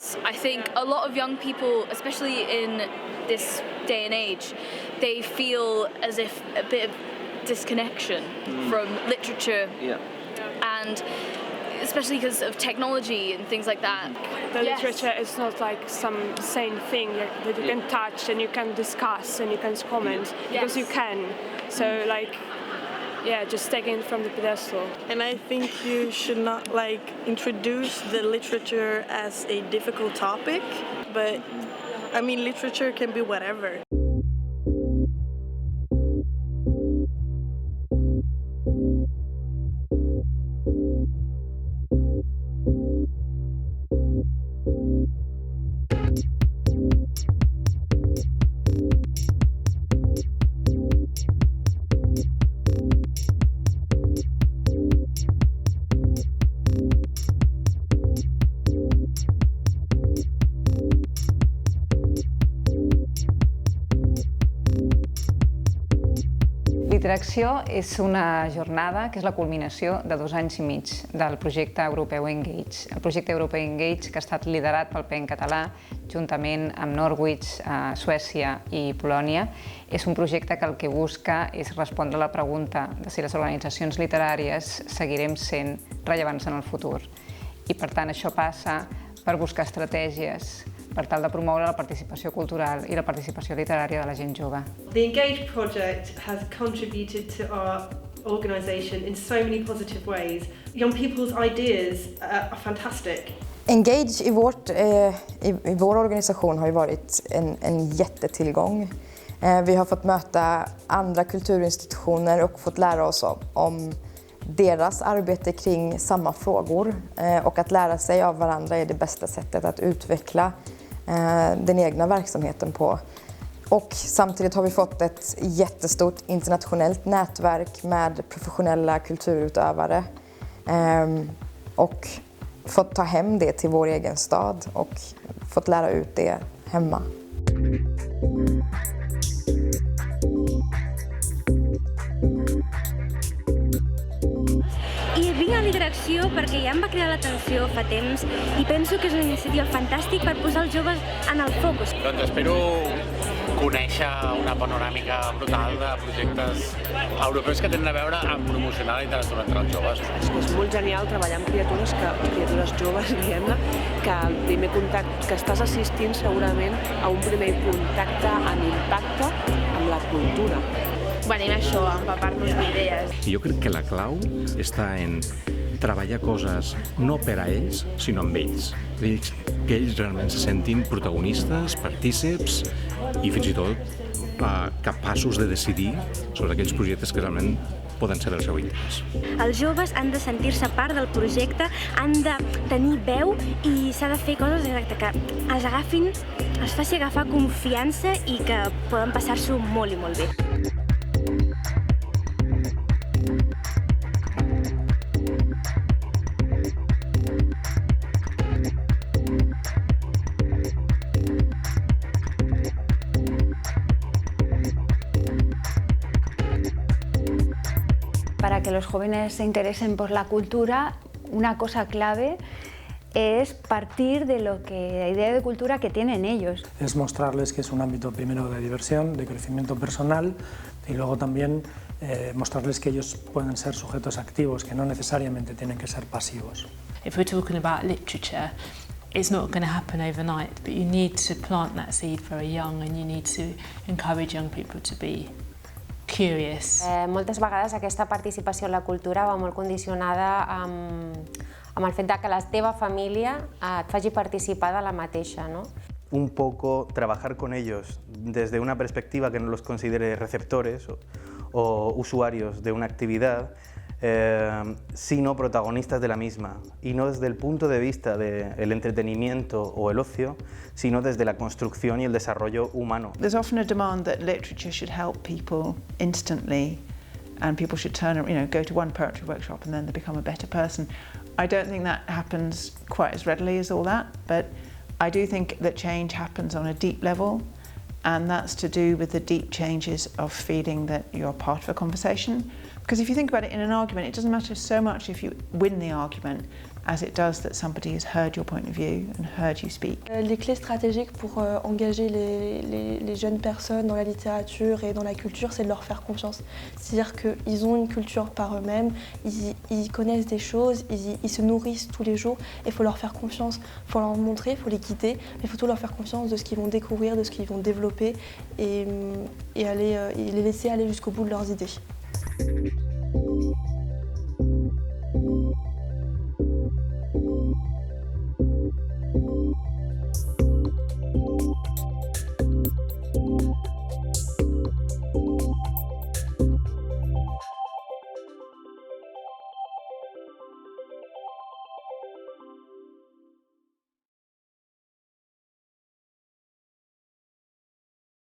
I think a lot of young people, especially in this day and age, they feel as if a bit of disconnection from literature. Yeah. And especially because of technology and things like that. The literature is not like some same thing that you can touch and you can discuss and you can comment, because you can. So like, yeah, just taking it from the pedestal. And I think you should not like introduce the literature as a difficult topic, but I mean literature can be whatever. Literacció és una jornada que és la culminació de 2 anys i mig del projecte europeu Engage. El projecte europeu Engage, que ha estat liderat pel PEN català, juntament amb Norwich, Suècia i Polònia, és un projecte que el que busca és respondre a la pregunta de si les organitzacions literàries seguirem sent rellevants en el futur. I per tant això passa per buscar estratègies per tal de promoure la participació cultural i la participació literària de la gent jove. The Engage project has contributed to our organisation in so many positive ways. Young people's ideas are fantastic. Engage i vår organisation har ju varit en jättetillgång. Vi har fått möta andra kulturinstitutioner och fått lära oss om deras arbete kring samma frågor, och att lära sig av varandra är det bästa sättet att utveckla den egna verksamheten på. Och samtidigt har vi fått ett jättestort internationellt nätverk med professionella kulturutövare och fått ta hem det till vår egen stad och fått lära ut det hemma. I vinc a Literacció perquè ja em va cridar l'atenció fa temps i penso que és una iniciativa fantàstica per posar els joves en el focus. Doncs espero conèixer una panoràmica brutal de projectes europeus que tenen a veure amb promocionar la literatura entre els joves. És molt genial treballar amb criatures joves, diguem-ne, que el primer contacte que estàs assistint segurament a un primer contacte amb impacte amb la cultura. Venim a això, a empapar-nos d'idees. Jo crec que la clau està en treballar coses no per a ells, sinó amb ells. Que ells realment se sentin protagonistes, partíceps i fins i tot capaços de decidir sobre aquells projectes que realment poden ser del seu interès. Els joves han de sentir-se part del projecte, han de tenir veu i s'ha de fer coses que els agafin, els faci agafar confiança i que poden passar-s'ho molt i molt bé. Para que los jóvenes se interesen por la cultura, una cosa clave es partir de la idea de cultura que tienen ellos. Es mostrarles que es un ámbito primero de diversión, de crecimiento personal, y luego también mostrarles que ellos pueden ser sujetos activos, que no necesariamente tienen que ser pasivos. If we're talking about literature, it's not going to happen overnight, but you need to plant that seed very young and you need to encourage young people to be curious. Moltes vegades aquesta participació en la cultura va molt condicionada amb el fet que la teva família et faci participar de la mateixa, ¿no? Un poco trabajar con ellos desde una perspectiva que no los considere receptores o usuarios de una actividad, sino protagonistas de la misma, y no desde el punto de vista del entretenimiento o el ocio, sino desde la construcción y el desarrollo humano. There's often a demand that literature should help people instantly, and people should go to one poetry workshop and then they become a better person. I don't think that happens quite as readily as all that, but I do think that change happens on a deep level, and that's to do with the deep changes of feeling that you're part of a conversation. Because if you think about it in an argument, it doesn't matter so much if you win the argument as it does that somebody has heard your point of view and heard you speak. Les clés stratégiques pour engager les jeunes personnes dans la littérature et dans la culture, c'est de leur faire confiance. C'est-à-dire qu'ils ont une culture par eux-mêmes, ils connaissent des choses, ils se nourrissent tous les jours et il faut leur faire confiance, il faut leur montrer, il faut les guider, mais il faut tout leur faire confiance de ce qu'ils vont découvrir, de ce qu'ils vont développer et les laisser aller jusqu'au bout de leurs idées.